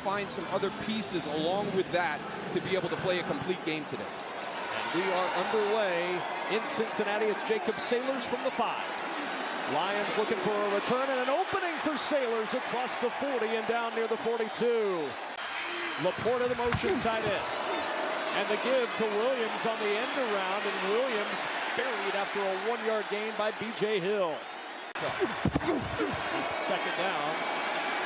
find some other pieces along with that to be able to play a complete game today. And we are underway in Cincinnati. It's Jacob Sailors from the 5. Lions looking for a return and an opening for Sailors across the 40 and down near the 42. Laporta, the motion tight end. And the give to Williams on the end around, and Williams buried after a 1-yard gain by B.J. Hill. Second down.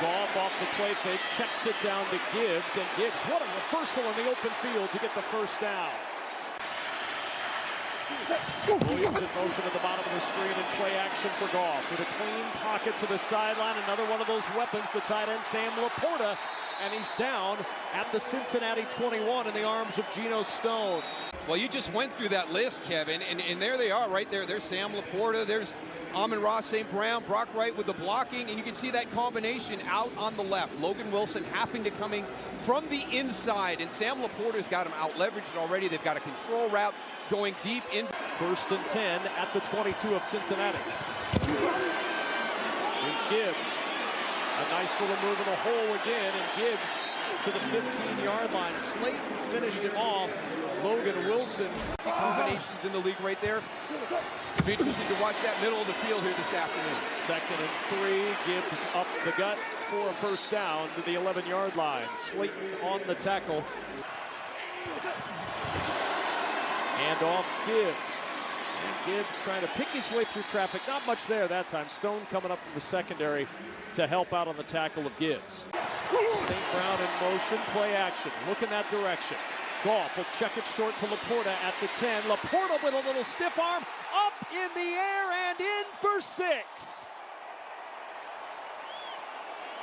Goff off the play fake, checks it down to Gibbs, and Gibbs, what a reversal in the open field to get the first down. Williams in motion at the bottom of the screen and play action for Goff with a clean pocket to the sideline. Another one of those weapons, the tight end Sam Laporta, and he's down at the Cincinnati 21 in the arms of Geno Stone. Well, you just went through that list, Kevin, and there they are right there. There's Sam Laporta, there's Amon-Ra St. Brown, Brock Wright with the blocking, and you can see that combination out on the left. Logan Wilson having to coming from the inside, and Sam Laporta's got him out-leveraged already. They've got a control route going deep in. 1st and 10 at the 22 of Cincinnati. Here's Gibbs. A nice little move in the hole again, and Gibbs to the 15-yard line. Slayton finished him off. Logan Wilson. Combinations in the league right there. It'll be interesting to watch that middle of the field here this afternoon. 2nd and 3. Gibbs up the gut for a first down to the 11-yard line. Slayton on the tackle. Hand off Gibbs. And Gibbs trying to pick his way through traffic. Not much there that time. Stone coming up from the secondary to help out on the tackle of Gibbs. St. Brown in motion, play action. Look in that direction. Goff will check it short to Laporta at the 10. Laporta with a little stiff arm, up in the air and in for 6.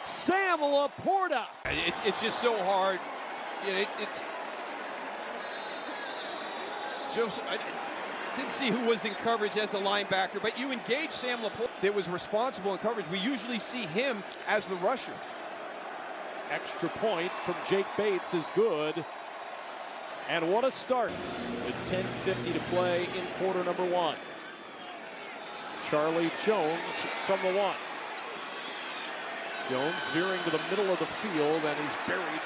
Sam Laporta. It's just so hard. You know, Joseph, I didn't see who was in coverage as the linebacker, but you engage Sam Laporta that was responsible in coverage. We usually see him as the rusher. Extra point from Jake Bates is good. And what a start with 10:50 to play in quarter number 1. Charlie Jones from the 1. Jones veering to the middle of the field, and he's buried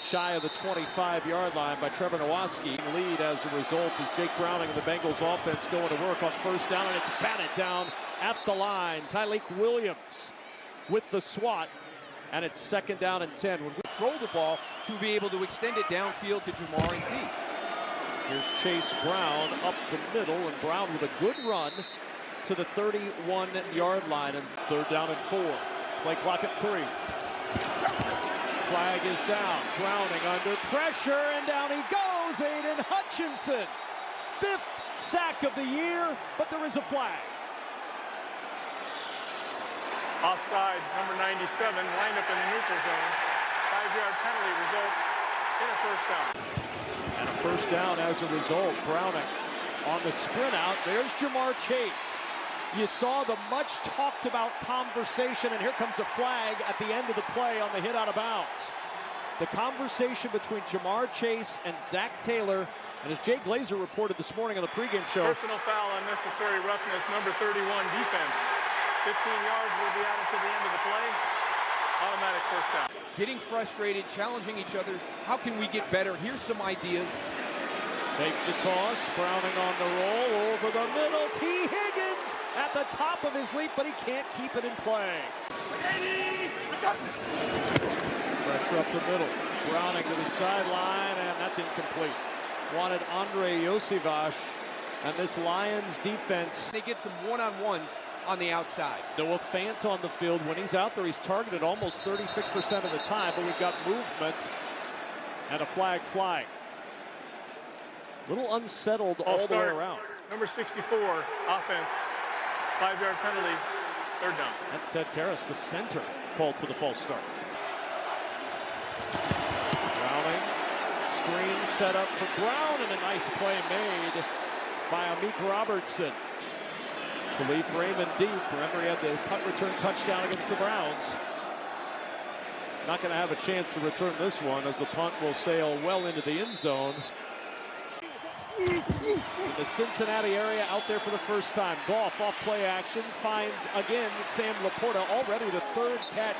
shy of the 25-yard line by Trevor Nowaski. Lead as a result is Jake Browning and the Bengals offense going to work on first down, and it's batted down at the line. Tyleik Williams with the swat, and it's 2nd down and 10. When we throw the ball to be able to extend it downfield to Jamar and Pete. Here's Chase Brown up the middle, and Brown with a good run to the 31-yard line, and 3rd down and 4. Play clock at 3. Flag is down. Browning under pressure, and down he goes. Aiden Hutchinson. 5th sack of the year, but there is a flag. Offside, number 97, lined up in the neutral zone. 5-yard penalty results in a first down. And a first down as a result. Browning on the sprint out. There's Jamar Chase. You saw the much talked about conversation, and here comes a flag at the end of the play on the hit out of bounds. The conversation between Jamar Chase and Zach Taylor, and as Jay Glazer reported this morning on the pregame show. Personal foul, unnecessary roughness, number 31, defense. 15 yards will be added to the end of the play. Automatic first down. Getting frustrated, challenging each other. How can we get better? Here's some ideas. Fake the toss. Browning on the roll. Over the middle. T. Higgins at the top of his leap, but he can't keep it in play. Pressure up the middle. Browning to the sideline, and that's incomplete. Wanted Andre Iosivas, and this Lions defense. They get some one-on-ones on the outside. Noah Fant on the field. When he's out there, he's targeted almost 36% of the time, but we've got movement and a flag flying. Little unsettled all the way around. Number 64, offense. 5-yard penalty, 3rd down. That's Ted Karras, the center, called for the false start. Browning, screen set up for Brown, and a nice play made by Amik Robertson. Khalif Raymond deep. Remember, he had the punt return touchdown against the Browns. Not going to have a chance to return this one, as the punt will sail well into the end zone. In the Cincinnati area, out there for the first time. Goff off play action, finds again Sam Laporta, already the 3rd catch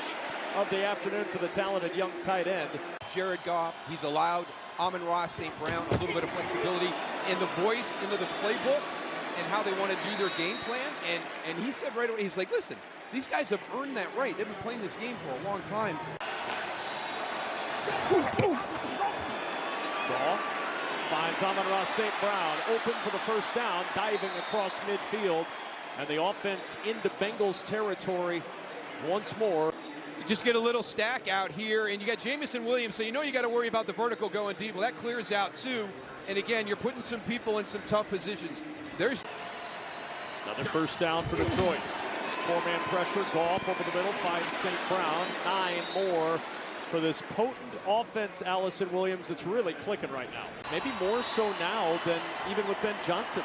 of the afternoon for the talented young tight end. Jared Goff, he's allowed Amon-Ra St. Brown a little bit of flexibility in the voice into the playbook and how they want to do their game plan. And he said right away, he's like, listen, these guys have earned that right. They've been playing this game for a long time. Goff finds Amon-Ra St. Brown open for the first down, diving across midfield. And the offense into Bengals territory once more. You just get a little stack out here, and you got Jamison Williams, so you know you got to worry about the vertical going deep. Well, that clears out too. And again, you're putting some people in some tough positions. There's another first down for Detroit. Four-man pressure. Goff over the middle finds St. Brown. 9 more for this potent offense, Allison Williams. It's really clicking right now. Maybe more so now than even with Ben Johnson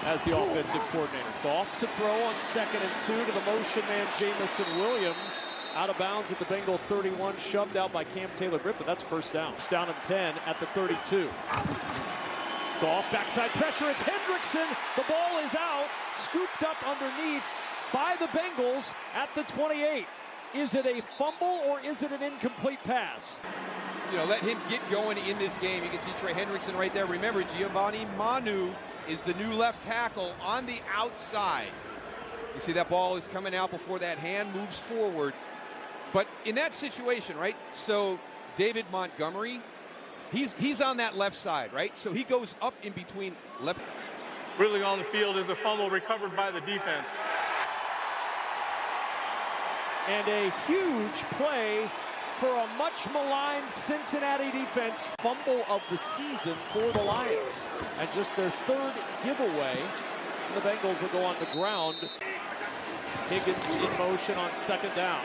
as the offensive coordinator. Goff to throw on 2nd and 2 to the motion man Jamison Williams. Out of bounds at the Bengal 31, shoved out by Cam Taylor-Britt, but that's first down. It's down and 10 at the 32. Goff, backside pressure, it's Hendrickson. The ball is out, scooped up underneath by the Bengals at the 28. Is it a fumble or is it an incomplete pass? You know, let him get going in this game. You can see Trey Hendrickson right there. Remember, Giovanni Manu is the new left tackle on the outside. You see that ball is coming out before that hand moves forward. But in that situation, right, so David Montgomery, he's on that left side, right? So he goes up in between left. Really on the field is a fumble recovered by the defense. And a huge play for a much maligned Cincinnati defense. Fumble of the season for the Lions. And just their 3rd giveaway. The Bengals will go on the ground. Higgins in motion on 2nd down.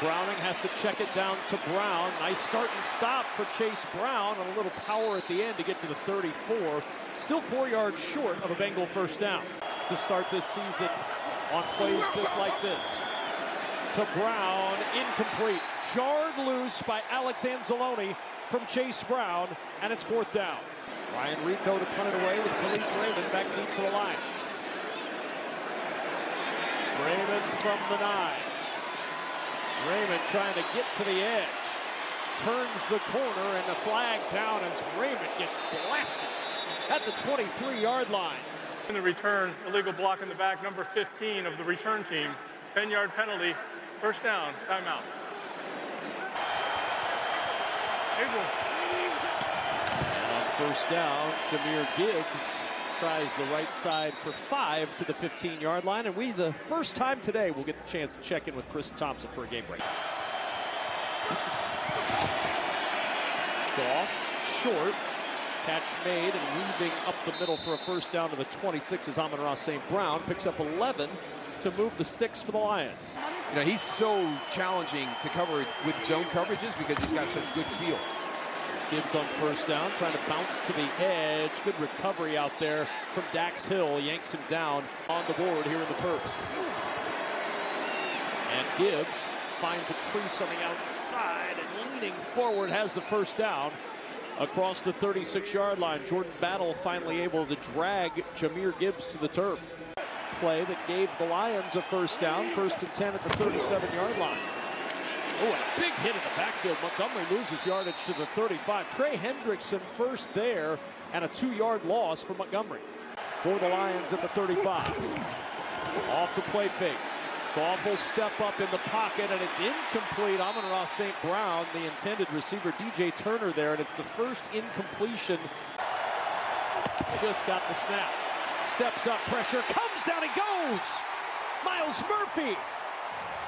Browning has to check it down to Brown. Nice start and stop for Chase Brown, and a little power at the end to get to the 34. Still 4 yards short of a Bengal first down to start this season on plays just like this. To Brown, incomplete. Jarred loose by Alex Anzalone from Chase Brown, and it's 4th down. Ryan Rico to punt it away with Khalif Raymond back deep to the Lions. Raymond from the 9. Raymond trying to get to the edge. Turns the corner and the flag down as Raymond gets blasted at the 23-yard line. In the return, illegal block in the back, number 15 of the return team. 10-yard penalty, first down, timeout. And on first down, Jahmyr Gibbs tries the right side for 5 to the 15-yard line. And the first time today, we'll get the chance to check in with Chris Thompson for a game break. Goff, short. Catch made and weaving up the middle for a first down to the 26 as Amon-Ra St. Brown picks up 11 to move the sticks for the Lions. You know, he's so challenging to cover with zone coverages because he's got such good feel. Gibbs on first down, trying to bounce to the edge. Good recovery out there from Dax Hill. Yanks him down on the board here in the first. And Gibbs finds a crease on the outside and leaning forward has the first down across the 36-yard line. Jordan Battle finally able to drag Jahmyr Gibbs to the turf. Play that gave the Lions a first down, 1st and 10 at the 37-yard line. Oh, a big hit in the backfield. Montgomery loses yardage to the 35. Trey Hendrickson first there, and a 2-yard loss for Montgomery. For the Lions at the 35. Off the play fake. Goff will step up in the pocket, and it's incomplete. Amon-Ra St. Brown, the intended receiver, DJ Turner there, and it's the first incompletion. Just got the snap. Steps up, pressure, comes down, he goes! Miles Murphy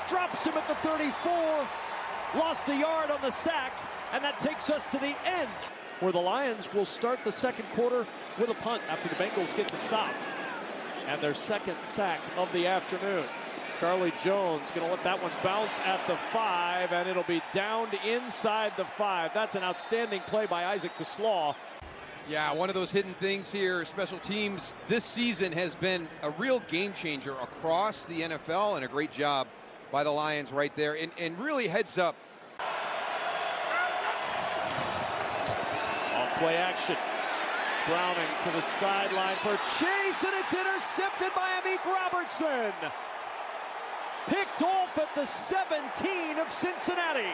drops him at the 34, lost a yard on the sack, and that takes us to the end, where the Lions will start the second quarter with a punt after the Bengals get the stop. And their 2nd sack of the afternoon. Charlie Jones going to let that one bounce at the 5, and it'll be downed inside the 5. That's an outstanding play by Isaac TeSlaw. Yeah, one of those hidden things here. Special teams this season has been a real game changer across the NFL, and a great job by the Lions right there. And really heads up. Off play action. Browning to the sideline for chase, and it's intercepted by Amik Robertson. picked off at the 17 of Cincinnati.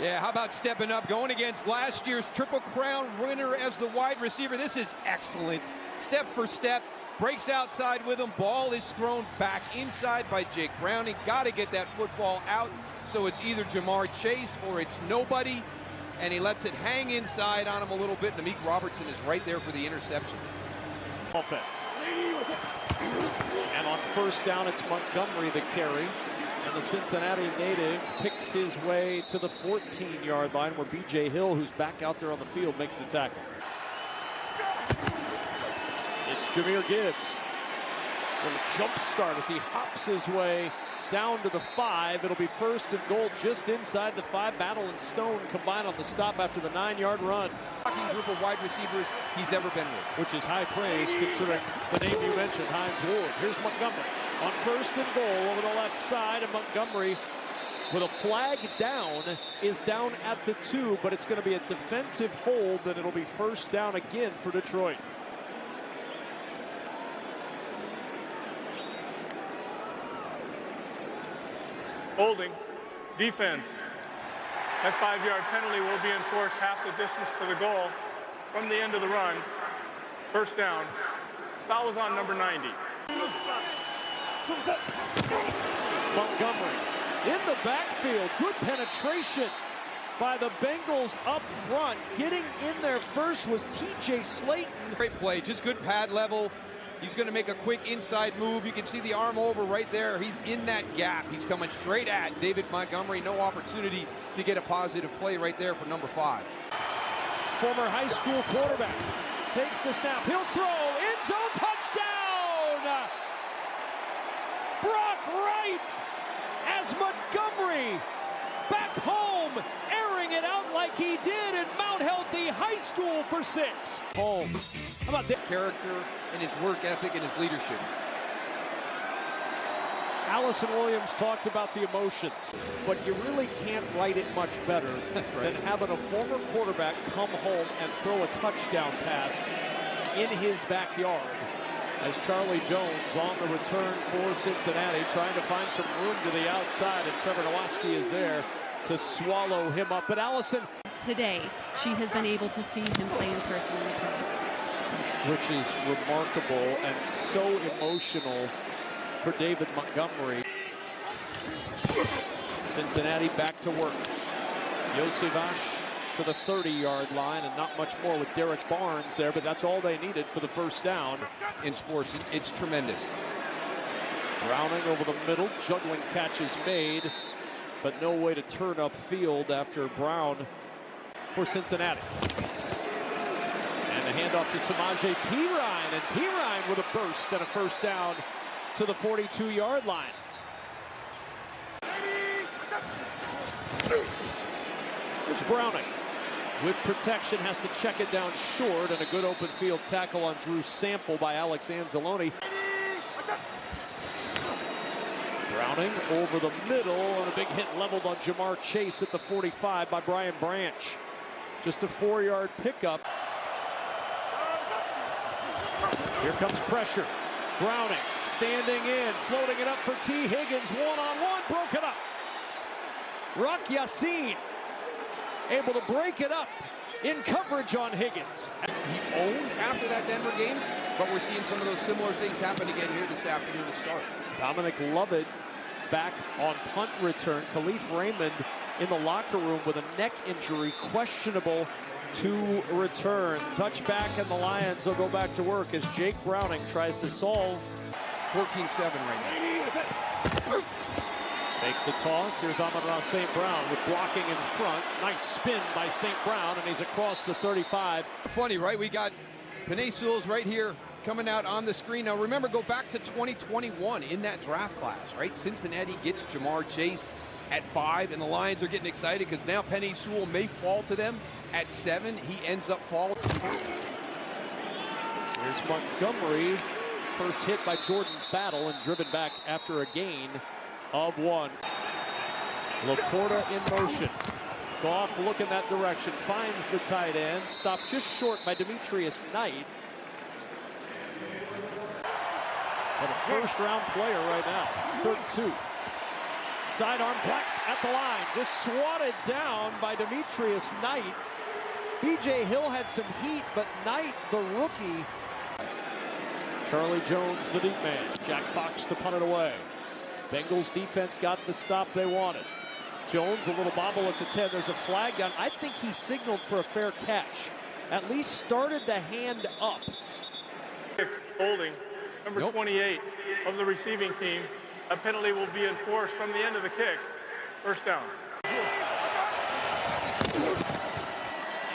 Yeah, how about stepping up, going against last year's Triple Crown winner as the wide receiver. This is excellent. Step for step, breaks outside with him. Ball is thrown back inside by Jake Browning. Got to get that football out. So it's either Jamar Chase or it's nobody. And he lets it hang inside on him a little bit. Amik Robertson is right there for the interception. Offense. And on first down, it's Montgomery the carry. And the Cincinnati native picks his way to the 14-yard line where B.J. Hill, who's back out there on the field, makes the tackle. It's Jahmyr Gibbs. Little jump start as he hops his way down to the 5. It'll be first and goal just inside the 5. Battle and Stone combine on the stop after the 9-yard run. Group of wide receivers he's ever been with. Which is high praise considering the name you mentioned, Hines Ward. Here's Montgomery on first and goal over the left side, and Montgomery with a flag down is down at the 2, but it's going to be a defensive hold, and it'll be first down again for Detroit. Holding. Defense. That 5-yard penalty will be enforced half the distance to the goal from the end of the run. First down. Foul was on number 90. Montgomery in the backfield. Good penetration by the Bengals up front. Getting in there first was T.J. Slayton. Great play, just good pad level. He's going to make a quick inside move. You can see the arm over right there. He's in that gap. He's coming straight at David Montgomery. No opportunity to get a positive play right there for number 5. Former high school quarterback takes the snap. He'll throw. End zone touchdown! Brock Wright as Montgomery back home, airing it out like he did in Mount Healthy High School for 6. Holmes. How about that? Character and his work ethic and his leadership. Allison Williams talked about the emotions, but you really can't write it much better than having a former quarterback come home and throw a touchdown pass in his backyard. As Charlie Jones on the return for Cincinnati, trying to find some room to the outside, and Trevor Nowaski is there to swallow him up. But Allison, today, she has been able to see him play in person in the pros. Which is remarkable and so emotional for David Montgomery. Cincinnati back to work. Yosivash to the 30-yard line, and not much more with Derek Barnes there, but that's all they needed for the first down. In sports, it's tremendous. Browning over the middle, juggling catches made, but no way to turn up field after Brown for Cincinnati. And the handoff to Samaje Perine, and Perine with a burst and a first down to the 42-yard line. It's Browning with protection, has to check it down short, and a good open field tackle on Drew Sample by Alex Anzalone. Browning over the middle, and a big hit leveled on Jamar Chase at the 45 by Brian Branch. Just a 4-yard pickup. Here comes pressure. Browning standing in, floating it up for T. Higgins. One-on-one, broken up. Rock Yassin able to break it up in coverage on Higgins. He owned after that Denver game, but we're seeing some of those similar things happen again here this afternoon to start. Dominic Lovett back on punt return. Khalif Raymond in the locker room with a neck injury, questionable to return. Touchback, and the Lions will go back to work as Jake Browning tries to solve. 14-7 right now. Fake the toss. Here's Amon-Ra St. Brown with blocking in front. Nice spin by St. Brown, and he's across the 35. Funny, right? We got Penei Sewell's right here coming out on the screen. Now, remember, go back to 2021 in that draft class, right? Cincinnati gets Jamar Chase at 5, and the Lions are getting excited because now Penei Sewell may fall to them at 7. He ends up falling. Here's Montgomery. First hit by Jordan Battle and driven back after a gain of 1. Laporta in motion. Goff looking that direction. Finds the tight end. Stopped just short by Demetrius Knight. But a first-round player right now, 32. Sidearm blocked at the line. Just swatted down by Demetrius Knight. B.J. Hill had some heat, but Knight, the rookie. Charlie Jones, the deep man. Jack Fox to punt it away. Bengals defense got the stop they wanted. Jones, a little bobble at the 10. There's a flag down. I think he signaled for a fair catch. At least started the hand up. Holding, number 28 of the receiving team. A penalty will be enforced from the end of the kick. First down.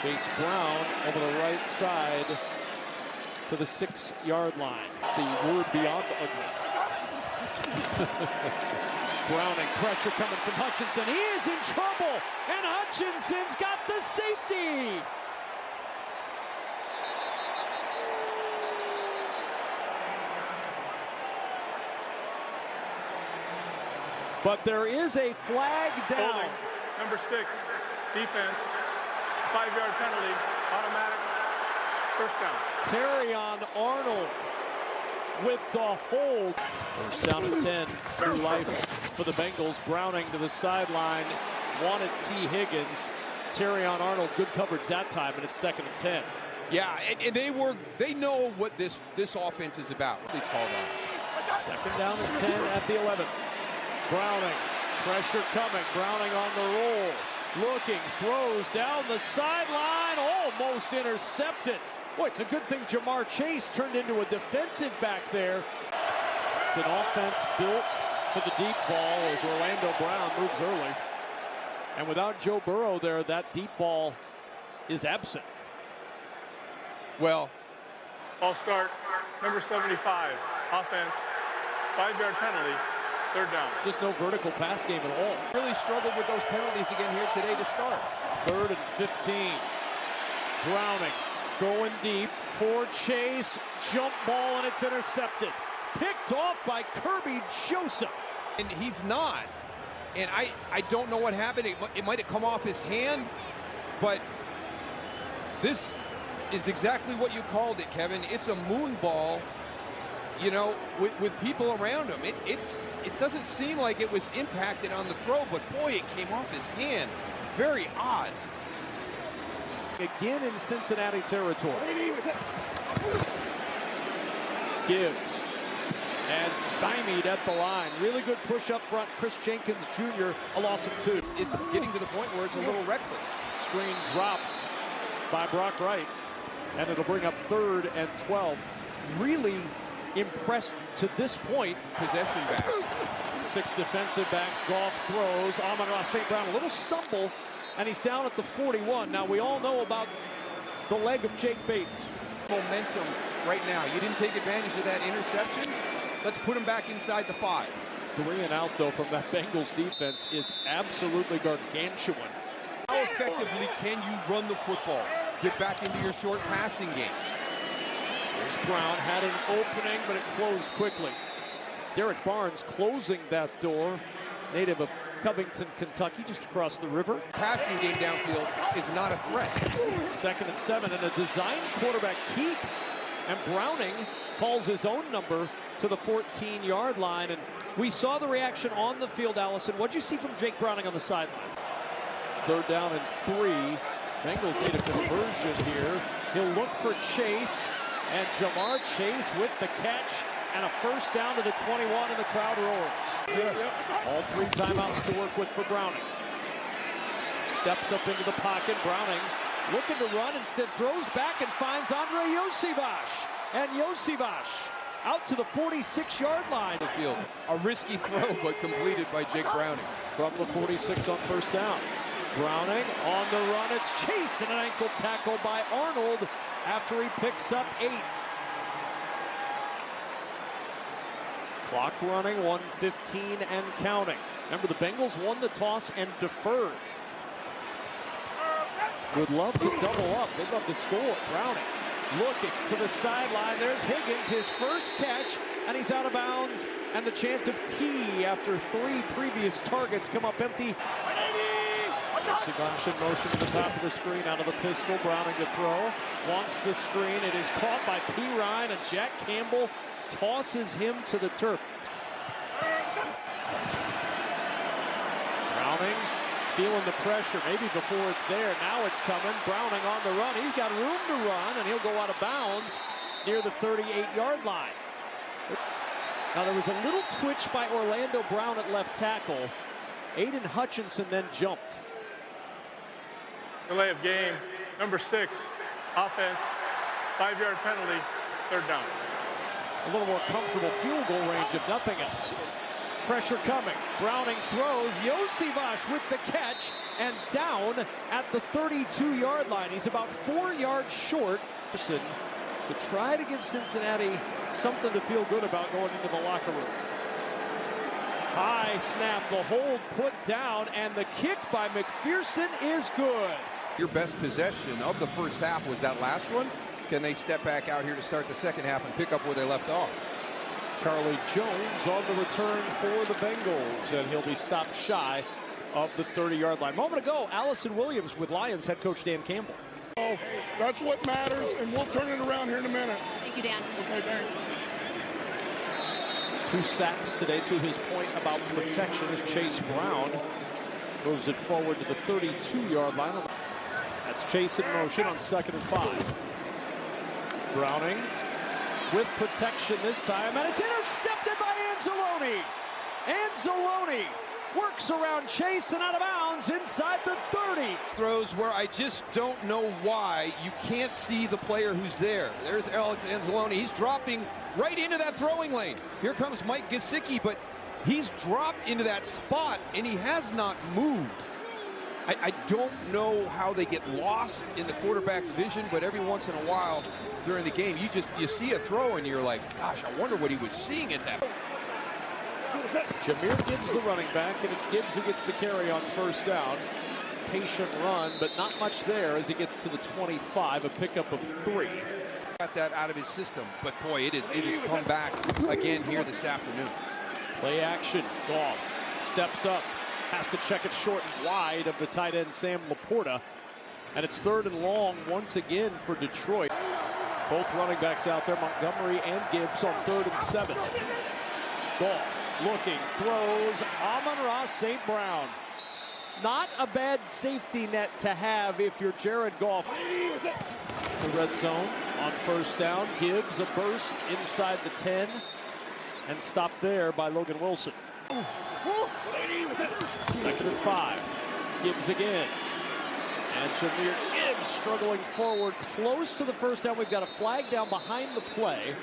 Chase Brown over the right side to the 6-yard line. The word beyond ugly. Browning, pressure coming from Hutchinson. He is in trouble, and Hutchinson's got the safety. But there is a flag down. Holding, number 6, defense. 5-yard penalty, automatic, first down. Terrion Arnold with the hold. First down and 10 through life for the Bengals. Browning to the sideline, wanted T. Higgins. Terrion Arnold, good coverage that time, and it's 2nd and 10. Yeah, and they know what this offense is about. It's called on. 2nd down and 10 at the 11. Browning, pressure coming. Browning on the roll. Looking, throws down the sideline, almost intercepted. Boy, it's a good thing Jamar Chase turned into a defensive back there. It's an offense built for the deep ball as Orlando Brown moves early. And without Joe Burrow there, that deep ball is absent. Well, I'll start, number 75, offense, 5-yard penalty. 3rd down. Just no vertical pass game at all. Really struggled with those penalties again here today to start. 3rd and 15. Browning going deep for Chase. Jump ball, and it's intercepted. Picked off by Kirby Joseph. And he's not. And I don't know what happened. It might have come off his hand, but this is exactly what you called it, Kevin. It's a moon ball, you know, with people around him. It doesn't seem like it was impacted on the throw, but boy, it came off his hand. Very odd. Again in Cincinnati territory. Gibbs and stymied at the line. Really good push up front. Chris Jenkins Jr., a loss of 2. It's getting to the point where it's a little reckless. Screen dropped by Brock Wright, and it'll bring up 3rd and 12. Really impressed to this point. Possession back. 6 defensive backs. Goff throws. Amon-Ra St. Brown, a little stumble, and he's down at the 41. Now, we all know about the leg of Jake Bates. Momentum right now. You didn't take advantage of that interception. Let's put him back inside the 5. 3 and out, though, from that Bengals defense is absolutely gargantuan. How effectively can you run the football? Get back into your short passing game. Brown had an opening, but it closed quickly. Derek Barnes closing that door. Native of Covington, Kentucky, just across the river. Passing game downfield is not a threat. 2nd and 7, and a design quarterback keep. And Browning calls his own number to the 14-yard line. And we saw the reaction on the field, Allison. What'd you see from Jake Browning on the sideline? 3rd down and 3. Bengals need a conversion here. He'll look for Chase. And Jamar Chase with the catch and a first down to the 21, and the crowd roars. Yes. All 3 timeouts to work with for Browning. Steps up into the pocket. Browning looking to run, instead throws back and finds Andre Iosivas. And Iosivas out to the 46-yard line. The field. A risky throw, but completed by Jake Browning. From the 46 on first down. Browning on the run. It's Chase, and an ankle tackle by Arnold after he picks up 8. Clock running, 1:15 and counting. Remember, the Bengals won the toss and deferred. Would love to double up. They'd love to score. Browning looking to the sideline. There's Higgins, his first catch, and he's out of bounds. And the chance of T after 3 previous targets come up empty. Sebastian motion to the top of the screen, out of the pistol. Browning to throw. Wants the screen. It is caught by P. Ryan, and Jack Campbell tosses him to the turf. Browning feeling the pressure, maybe before it's there. Now it's coming. Browning on the run. He's got room to run, and he'll go out of bounds near the 38-yard line. Now, there was a little twitch by Orlando Brown at left tackle. Aiden Hutchinson then jumped. Delay of game, number 6, offense, 5-yard penalty, 3rd down. A little more comfortable field goal range, if nothing else. Pressure coming. Browning throws. Josivash with the catch and down at the 32-yard line. He's about 4 yards short. To try to give Cincinnati something to feel good about going into the locker room. High snap, the hold put down, and the kick by McPherson is good. Your best possession of the first half was that last one. Can they step back out here to start the second half and pick up where they left off? Charlie Jones on the return for the Bengals, and he'll be stopped shy of the 30-yard line. Moment ago, Allison Williams with Lions head coach Dan Campbell. Oh, that's what matters, and we'll turn it around here in a minute. Thank you, Dan. Okay, thanks. 2 sacks today, to his point about protection, as Chase Brown moves it forward to the 32-yard line. That's Chase in motion on 2nd and 5. Browning with protection this time, and it's intercepted by Anzalone. Anzalone works around Chase and out of bounds inside the 30. Throws where I just don't know why you can't see the player who's there. There's Alex Anzalone. He's dropping right into that throwing lane. Here comes Mike Gesicki, but he's dropped into that spot, and he has not moved. I don't know how they get lost in the quarterback's vision, but every once in a while during the game, you see a throw, and you're like, gosh, I wonder what he was seeing at that. Jahmyr Gibbs, the running back, and it's Gibbs who gets the carry on 1st down. Patient run, but not much there as he gets to the 25, a pickup of 3. Got that out of his system, but boy, it has come back again here this afternoon. Play action. Goff steps up, has to check it short and wide of the tight end Sam Laporta, and it's 3rd and long once again for Detroit. Both running backs out there, Montgomery and Gibbs, on 3rd and 7. Goff looking, throws, Amon-Ra St. Brown. Not a bad safety net to have if you're Jared Goff. The red zone on 1st down. Gibbs a burst inside the 10 and stopped there by Logan Wilson. 2nd and 5. Gibbs again. And Jahmyr Gibbs struggling forward close to the 1st down. We've got a flag down behind the play.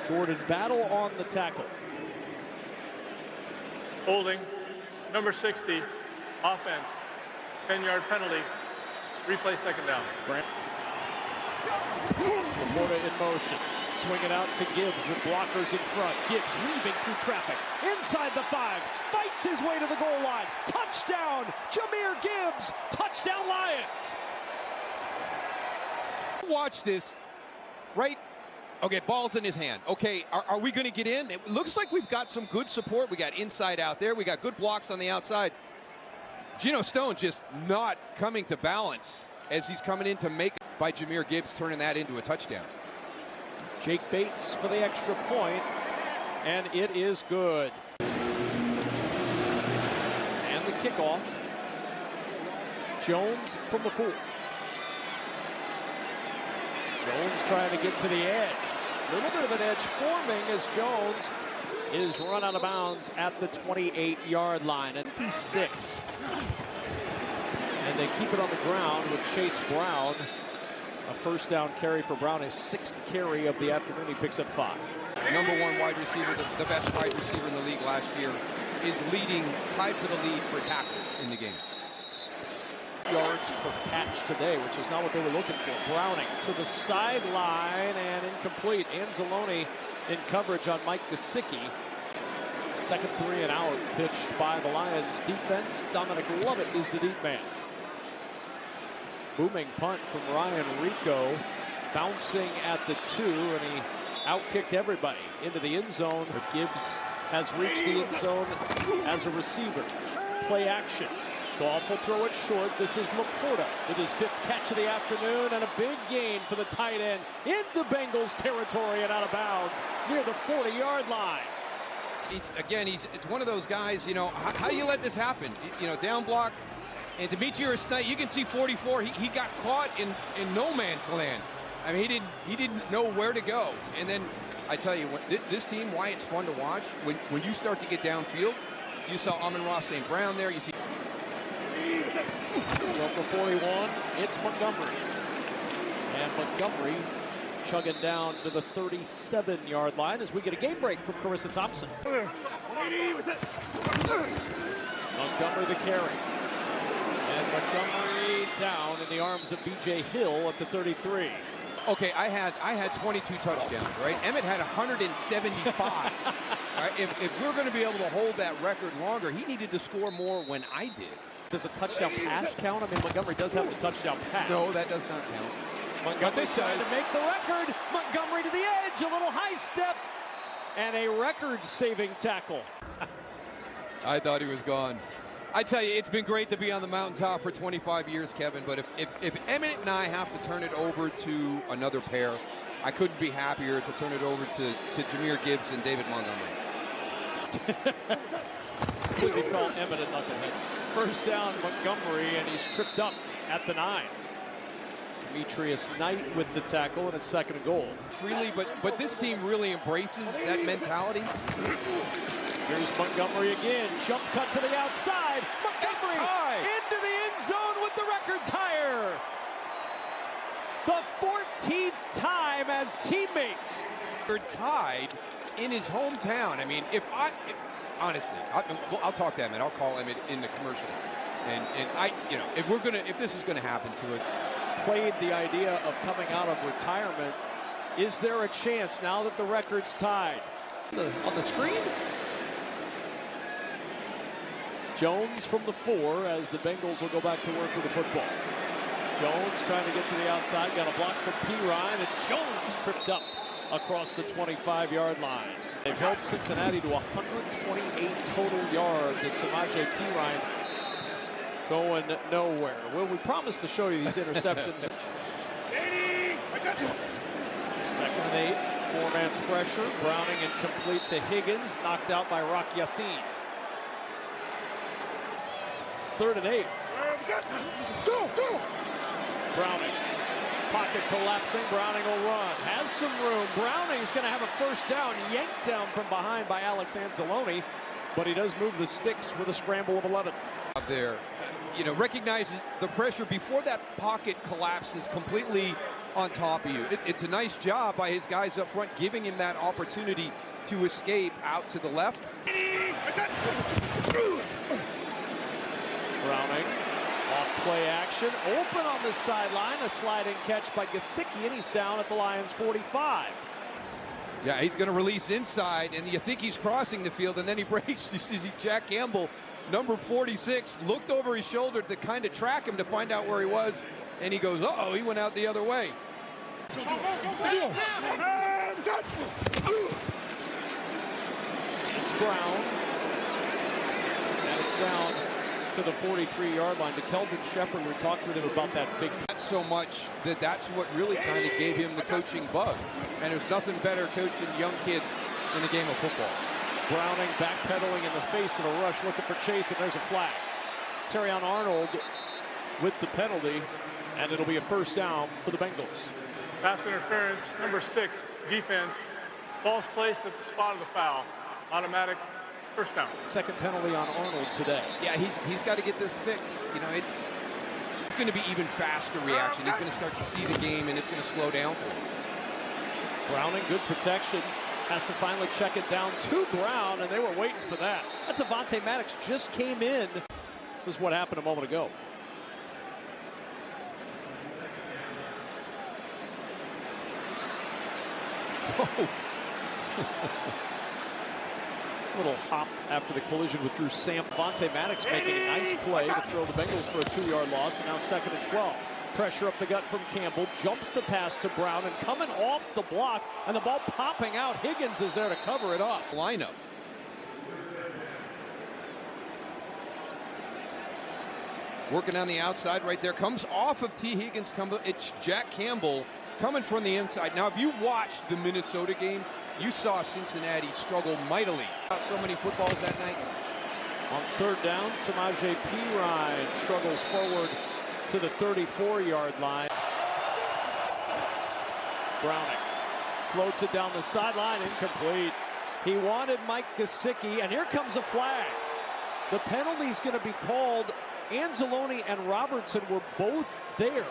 Jordan Battle on the tackle. Holding, number 60, offense, 10-yard penalty, replay 2nd down. Laporta in motion, swinging out to Gibbs with blockers in front. Gibbs weaving through traffic, inside the 5, fights his way to the goal line. Touchdown, Jahmyr Gibbs, touchdown Lions. Watch this, right? Okay, ball's in his hand. Okay, are we going to get in? It looks like we've got some good support. We got inside out there. We got good blocks on the outside. Geno Stone just not coming to balance as he's coming in to make by Jahmyr Gibbs, turning that into a touchdown. Jake Bates for the extra point, and it is good. And the kickoff. Jones from the 4. Jones trying to get to the edge. A little bit of an edge forming as Jones is run out of bounds at the 28-yard line at 56. And they keep it on the ground with Chase Brown. A 1st down carry for Brown, his 6th carry of the afternoon. He picks up 5. Number 1 wide receiver, the best wide receiver in the league last year, is leading, tied for the lead for tackles in the game. Yards per catch today, which is not what they were looking for. Browning to the sideline and incomplete. Anzalone in coverage on Mike Gesicki. 2nd 3 and out pitched by the Lions defense. Dominic Lovett is the deep man. Booming punt from Ryan Rico, bouncing at the 2, and he outkicked everybody into the end zone. But Gibbs has reached the end zone as a receiver. Play action. Goff will throw it short. This is Laporta with his 5th catch of the afternoon, and a big gain for the tight end into Bengals territory and out of bounds near the 40-yard line. It's one of those guys, you know, how do you let this happen? You know, down block, and Demetrius Knight, you can see 44, he got caught in no man's land. I mean, he didn't know where to go. And then, I tell you, this team, why it's fun to watch, when you start to get downfield, you saw Amon-Ra St. Brown there, you see... Number 41, it's Montgomery. And Montgomery chugging down to the 37-yard line as we get a game break from Carissa Thompson. Montgomery the carry. And Montgomery down in the arms of B.J. Hill at the 33. Okay, I had 22 touchdowns, right? Emmett had 175. Right? If we're going to be able to hold that record longer, he needed to score more when I did. Does a touchdown pass count? I mean, Montgomery does have the touchdown pass. No, that does not count. Montgomery trying to make the record. Montgomery to the edge, a little high step, and a record-saving tackle. I thought he was gone. I tell you, it's been great to be on the mountaintop for 25 years, Kevin, but if Emmett and I have to turn it over to another pair, I couldn't be happier to turn it over to Jahmyr Gibbs and David Montgomery. Completely called Emmett a knucklehead. First down, Montgomery, and he's tripped up at the 9. Demetrius Knight with the tackle, and it's 2nd and goal. Freely, but this team really embraces that mentality. Here's Montgomery again. Jump cut to the outside. Montgomery into the end zone with the record tire. The 14th time as teammates. They're tied in his hometown. I mean, honestly, I'll talk to Emmett. I'll call Emmett in the commercial. And if this is gonna happen to it. Played the idea of coming out of retirement. Is there a chance now that the record's tied? On the screen? Jones from the 4 as the Bengals will go back to work with the football. Jones trying to get to the outside, got a block from P. Ryan, and Jones tripped up across the 25-yard line. They've held Cincinnati to 128 total yards as Samaje P. Ryan going nowhere. Well, we promised to show you these interceptions. 2nd and 8, 4-man pressure. Browning incomplete to Higgins, knocked out by Rock Yassin. 3rd and 8. Browning. Pocket collapsing. Browning will run. Has some room. Browning's going to have a first down. Yanked down from behind by Alex Anzalone. But he does move the sticks with a scramble of 11. Up there, you know, recognizes the pressure before that pocket collapses completely on top of you. It's a nice job by his guys up front, giving him that opportunity to escape out to the left. Browning, off play action, open on the sideline, a sliding catch by Gesicki, and he's down at the Lions' 45. Yeah, he's going to release inside, and you think he's crossing the field, and then he breaks. You see Jack Campbell, number 46, looked over his shoulder to kind of track him to find out where he was, and he goes, uh-oh, he went out the other way. It's Brown, and it's down to the 43-yard line. To Kelvin Shepard, we're talking with him about that big. Not so much that's what really kind of gave him the coaching bug. And there's nothing better coaching young kids in the game of football. Browning backpedaling in the face of a rush, looking for Chase, and there's a flag. Terrion Arnold with the penalty, and it'll be a first down for the Bengals. Pass interference, number 6, defense. Ball's placed at the spot of the foul. Automatic first down. Second penalty on Arnold today. Yeah, he's got to get this fixed. You know, it's going to be even faster reaction. He's going to start to see the game, and it's going to slow down for him. Browning, good protection. Has to finally check it down to Brown, and they were waiting for that. That's Avonte Maddox just came in. This is what happened a moment ago. Oh. Little hop after the collision with Drew Sam. Avonte Maddox making a nice play to throw the Bengals for a 2-yard loss, and now 2nd and 12. Pressure up the gut from Campbell, jumps the pass to Brown, and coming off the block, and the ball popping out. Higgins is there to cover it up. Lineup. Working on the outside right there. Comes off of T. Higgins. It's Jack Campbell coming from the inside. Now, if you watched the Minnesota game, you saw Cincinnati struggle mightily. So many footballs that night. On third down, Samaje Perine struggles forward to the 34-yard line. Browning floats it down the sideline, incomplete. He wanted Mike Gesicki, and here comes a flag. The penalty's going to be called. Anzalone and Robertson were both there,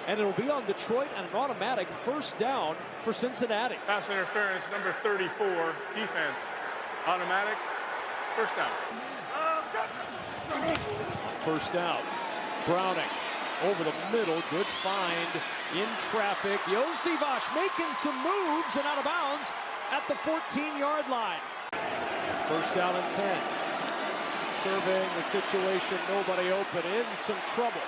and it'll be on Detroit and an automatic first down for Cincinnati. Pass interference, number 34, defense. Automatic, first down. First down. Browning over the middle. Good find in traffic. Josivas making some moves and out of bounds at the 14-yard line. First down and 10. Surveying the situation, nobody open, in some trouble.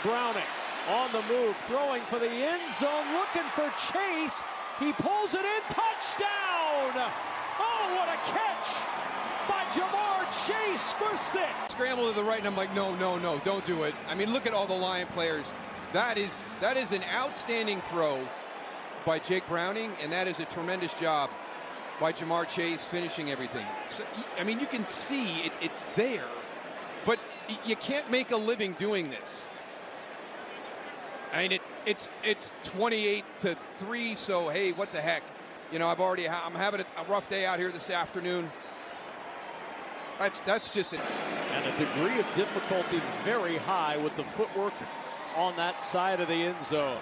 Browning on the move, throwing for the end zone, looking for Chase. He pulls it in, touchdown! Oh, what a catch by Jamar Chase for 6. Scramble to the right, and I'm like, no, don't do it. I mean, look at all the Lion players. That is an outstanding throw by Jake Browning, and that is a tremendous job by Jamar Chase finishing everything. So, I mean, you can see it's there, but you can't make a living doing this. I mean, it's 28-3, so hey, what the heck? You know, I'm having a rough day out here this afternoon. That's just it. And a degree of difficulty very high with the footwork on that side of the end zone.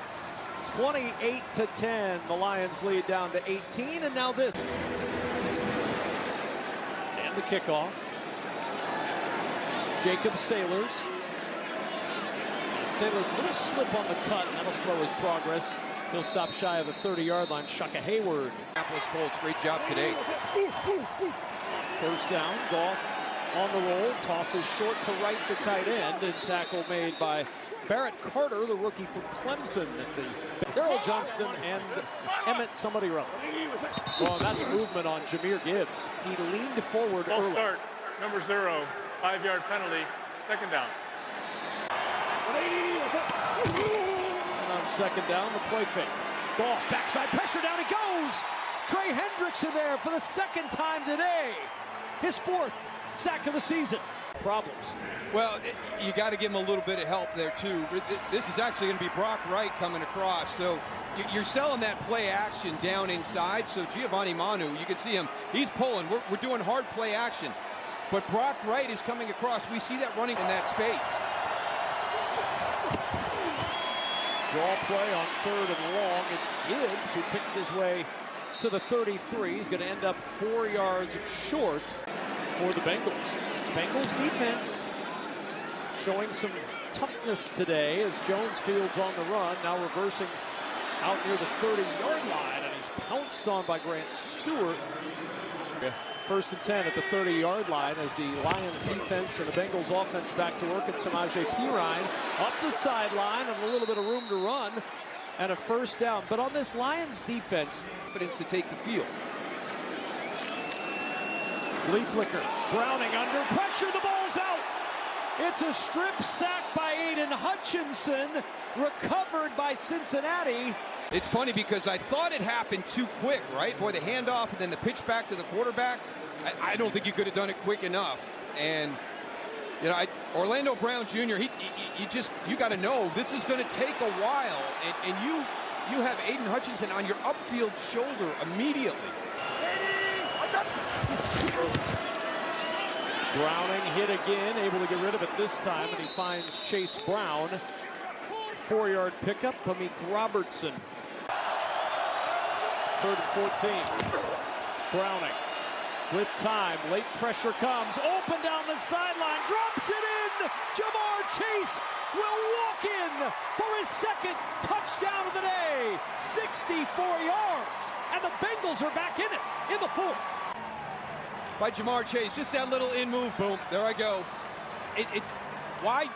28-10, the Lions lead down to 18, and now this. And the kickoff. Jacob Sailors. Sailors a little slip on the cut, and that'll slow his progress. He'll stop shy of the 30-yard line. Shaka Hayward. Minneapolis Colts, great job today. First down, Goff on the roll, tosses short to right to tight end, and tackle made by Barrett Carter, the rookie from Clemson. Daryl Johnston and Emmett somebody wrong. Well, that's movement on Jahmyr Gibbs. He leaned forward Ball early. start, number 0, 5-yard penalty, second down. And on second down, the play fake. Goff, backside pressure, down he goes. Trey Hendrickson there for the second time today. His 4th sack of the season. Problems. Well, you got to give him a little bit of help there, too. This is actually going to be Brock Wright coming across. So you're selling that play action down inside. So Giovanni Manu, you can see him. He's pulling. We're doing hard play action. But Brock Wright is coming across. We see that running in that space. Draw play on third and long. It's Gibbs who picks his way to the 33. He's going to end up 4 yards short for the Bengals. Bengals defense showing some toughness today as Jones fields on the run, now reversing out near the 30-yard line, and he's pounced on by Grant Stewart. First and 10 at the 30-yard line as the Lions defense and the Bengals offense back to work at Samaje Perine up the sideline and a little bit of room to run and a first down. But on this Lions defense, Confidence to take the field. flea flicker. Browning under pressure. The ball's out. It's a strip sack by Aiden Hutchinson, recovered by Cincinnati. It's funny because I thought it happened too quick, right? Boy, the handoff and then the pitch back to the quarterback. I don't think you could have done it quick enough. And, you know, Orlando Brown Jr., you got to know this is going to take a while. And you have Aiden Hutchinson on your upfield shoulder immediately. Browning hit again, able to get rid of it this time, and he finds Chase Brown. 4-yard pickup, Amik Robertson. 3rd and 14. Browning with time, late pressure comes, open down the sideline, drops it in! Jamar Chase will walk in for his 2nd touchdown of the day. 64 yards, and the Bengals are back in it in the 4th. By Jamar Chase, just that little in move, boom, there I go. Why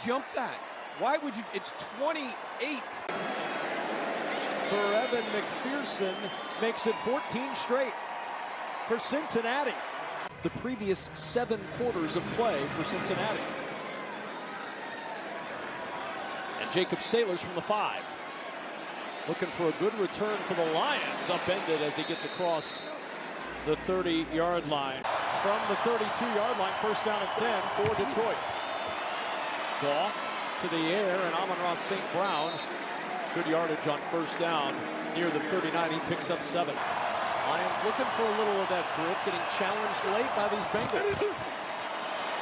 jump that? Why would you? It's 28. For Evan McPherson, makes it 14 straight for Cincinnati. The previous 7 quarters of play for Cincinnati. And Jacob Sailors from the 5. Looking for a good return for the Lions. Upended as he gets across the 30-yard line. From the 32-yard line, first down and 10 for Detroit. Goff to the air, and Amon-Ra St. Brown. Good yardage on first down near the 39. He picks up 7. Lions looking for a little of that grit, getting challenged late by these Bengals.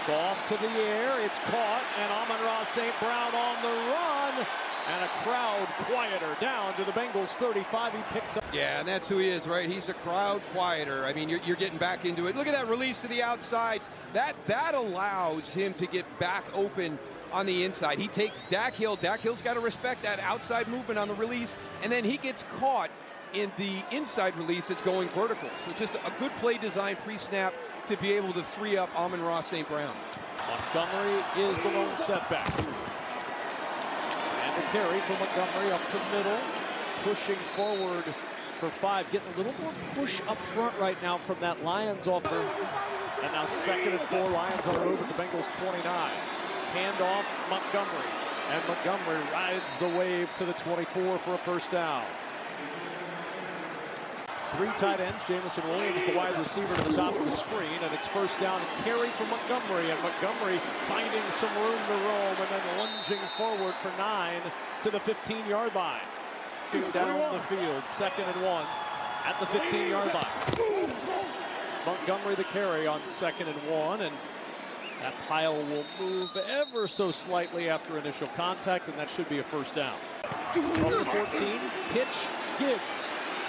Goff to the air, it's caught, and Amon-Ra St. Brown on the run. And a crowd quieter down to the Bengals 35. He picks up. Yeah, and that's who he is, right? He's a crowd quieter. I mean, you're getting back into it. Look at that release to the outside. That allows him to get back open on the inside. He takes Dak Hill. Dak Hill's got to respect that outside movement on the release, and then he gets caught in the inside release that's going vertical. So just a good play design pre-snap to be able to free up Amon-Ra St. Brown. Montgomery is the lone setback. The carry for Montgomery up the middle, pushing forward for 5, getting a little more push up front right now from that Lions offer. And now 2nd and 4, Lions on the move at the Bengals 29. Handoff Montgomery, and Montgomery rides the wave to the 24 for a first down. 3 tight ends, Jamison Williams, the wide receiver to the top of the screen, and it's first down and carry for Montgomery, and Montgomery finding some room to roam and then lunging forward for 9 to the 15-yard line. Down the field, 2nd and 1 at the 15-yard line. Montgomery the carry on 2nd and 1, and that pile will move ever so slightly after initial contact, and that should be a first down. Number 14, pitch, Gibbs.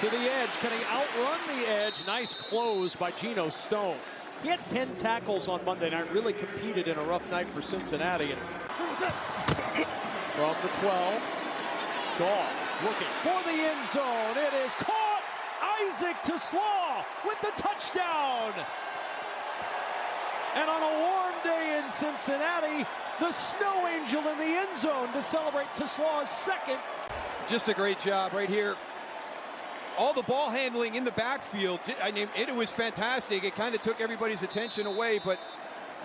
To the edge, can he outrun the edge? Nice close by Geno Stone. He had 10 tackles on Monday night, really competed in a rough night for Cincinnati. And from the 12, Goff looking for the end zone. It is caught. Isaac to Slaw with the touchdown. And on a warm day in Cincinnati, the Snow Angel in the end zone to celebrate Slaw's 2nd. Just a great job right here. All the ball handling in the backfield, I mean, it was fantastic. It kind of took everybody's attention away, but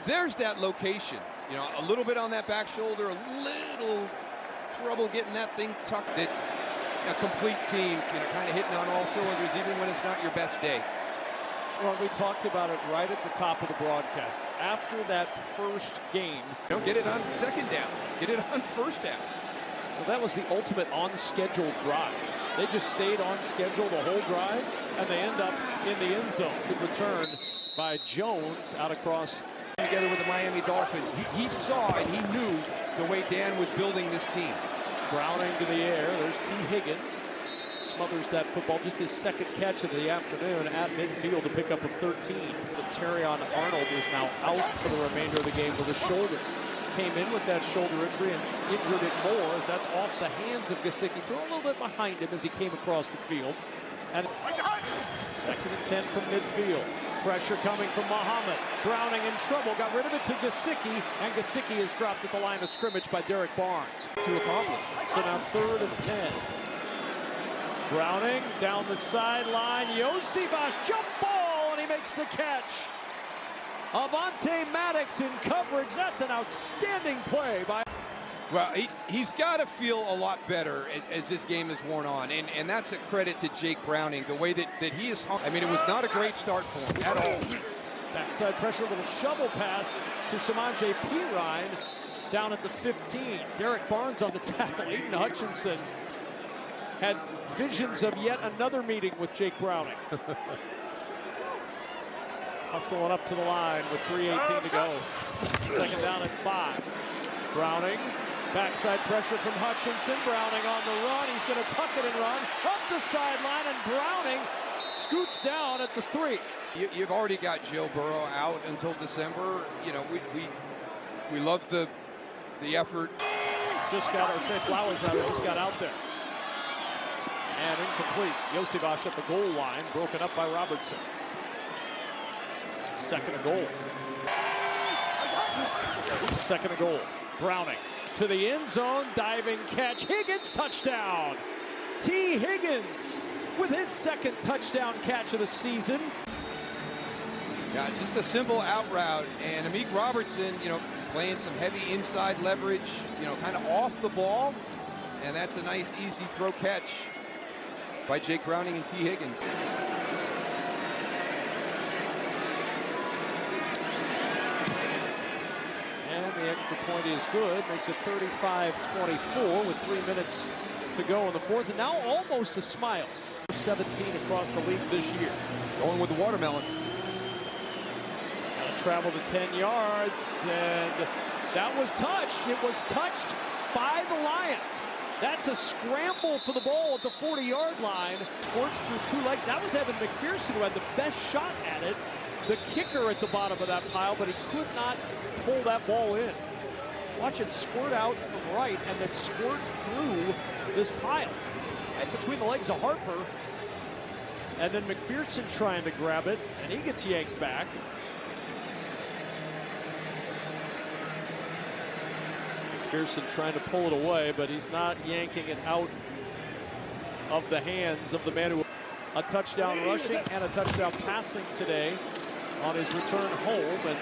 there's that location. You know, a little bit on that back shoulder, a little trouble getting that thing tucked. It's a complete team, you know, kind of hitting on all cylinders, even when it's not your best day. Well, we talked about it right at the top of the broadcast. After that first game. Don't get it on 2nd down. Get it on 1st down. Well, that was the ultimate on-schedule drive. They just stayed on schedule the whole drive, and they end up in the end zone. Good return by Jones out across. Together with the Miami Dolphins. He saw and he knew the way Dan was building this team. Browning to the air. There's T. Higgins. Smothers that football. Just his 2nd catch of the afternoon at midfield to pick up a 13. But Terrion Arnold is now out for the remainder of the game with a shoulder. Came in with that shoulder injury and injured it more as that's off the hands of Gesicki. Threw a little bit behind him as he came across the field. And 2nd and 10 from midfield. Pressure coming from Muhammad. Browning in trouble. Got rid of it to Gesicki. And Gesicki is dropped at the line of scrimmage by Derek Barnes. To accomplish. So now 3rd and 10. Browning down the sideline. Yosivas jump ball and he makes the catch. Avonte Maddox in coverage. That's an outstanding play by. Well, he's got to feel a lot better as this game is worn on, and that's a credit to Jake Browning, the way that he is. I mean, it was not a great start for him at all. Backside pressure, a little shovel pass to Samaje Perine down at the 15. Derek Barnes on the tackle. Aiden Hutchinson had visions of yet another meeting with Jake Browning. Hustling up to the line with 3:18 to go. 2nd down and 5. Browning, backside pressure from Hutchinson. Browning on the run. He's going to tuck it and run up the sideline, and Browning scoots down at the 3. You've already got Joe Burrow out until December. You know, we love the effort. Just got, or Trey Flowers rather, just got out there. And incomplete. Yosivas at the goal line, broken up by Robertson. 2nd and goal. 2nd and goal. Browning to the end zone, diving catch. Higgins touchdown. T. Higgins with his 2nd touchdown catch of the season. Yeah, just a simple out route, and Amik Robertson, you know, playing some heavy inside leverage, you know, kind of off the ball. And that's a nice, easy throw catch by Jake Browning and T. Higgins. And the extra point is good. Makes it 35-24 with 3 minutes to go in the fourth. And now almost a smile. 17 across the league this year. Going with the watermelon. Gotta travel the 10 yards. And that was touched. It was touched by the Lions. That's a scramble for the ball at the 40-yard line. Squirts through two legs. That was Evan McPherson who had the best shot at it. The kicker at the bottom of that pile, but he could not pull that ball in. Watch it squirt out from right and then squirt through this pile. Right between the legs of Harper. And then McPherson trying to grab it, and he gets yanked back. McPherson trying to pull it away, but he's not yanking it out of the hands of the man who a touchdown rushing and a touchdown passing today on his return home. And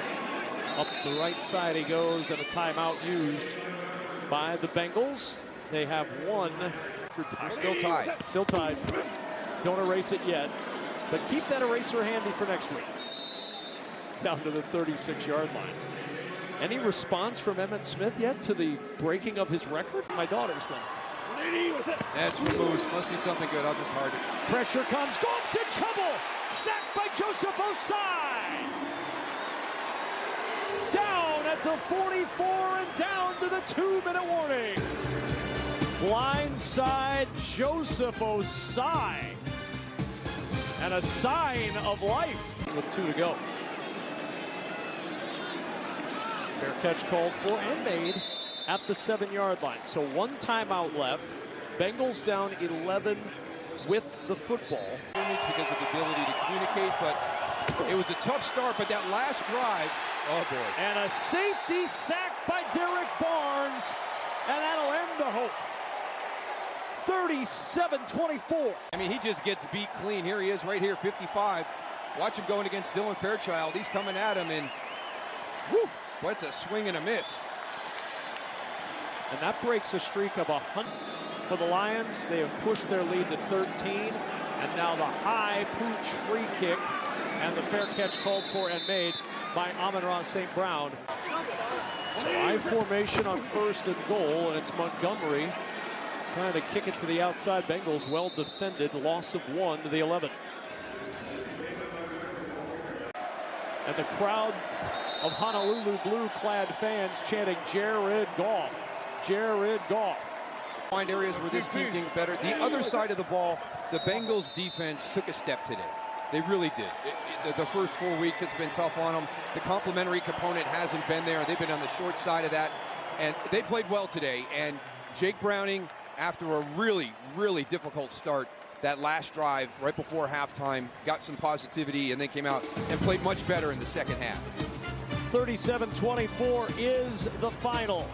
up the right side he goes, and a timeout used by the Bengals. They have one. Still tied. Still tied. Don't erase it yet, but keep that eraser handy for next week. Down to the 36-yard line. Any response from Emmitt Smith yet to the breaking of his record? My daughter's thing. That's removed. Must be something good. I'll just hard it. Pressure comes. Goff's in trouble. Sacked by Joseph Osai. Down at the 44 and down to the 2-minute warning. Blindside Joseph Osai. And a sign of life with 2 to go. Fair catch called for and made at the 7-yard line. So one timeout left. Bengals down 11 with the football. Because of the ability to communicate, but it was a tough start, but that last drive, oh boy. And a safety sack by Derek Barnes, and that'll end the hope. 37-24. I mean, he just gets beat clean. Here he is right here, 55. Watch him going against Dylan Fairchild. He's coming at him, and whew, what's a swing and a miss. And that breaks a streak of 100 for the Lions. They have pushed their lead to 13. And now the high pooch free kick and the fair catch called for and made by Amon-Ra St. Brown. So I formation on 1st and goal, and it's Montgomery trying to kick it to the outside. Bengals well defended. Loss of 1 to the 11. And the crowd of Honolulu blue-clad fans chanting Jared Goff. Jared Goff. Find areas where this team can get better. The other side of the ball, the Bengals defense took a step today. They really did. The first 4 weeks, it's been tough on them. The complementary component hasn't been there. They've been on the short side of that. And they played well today. And Jake Browning, after a really, really difficult start, that last drive right before halftime, got some positivity and then came out and played much better in the second half. 37-24 is the final.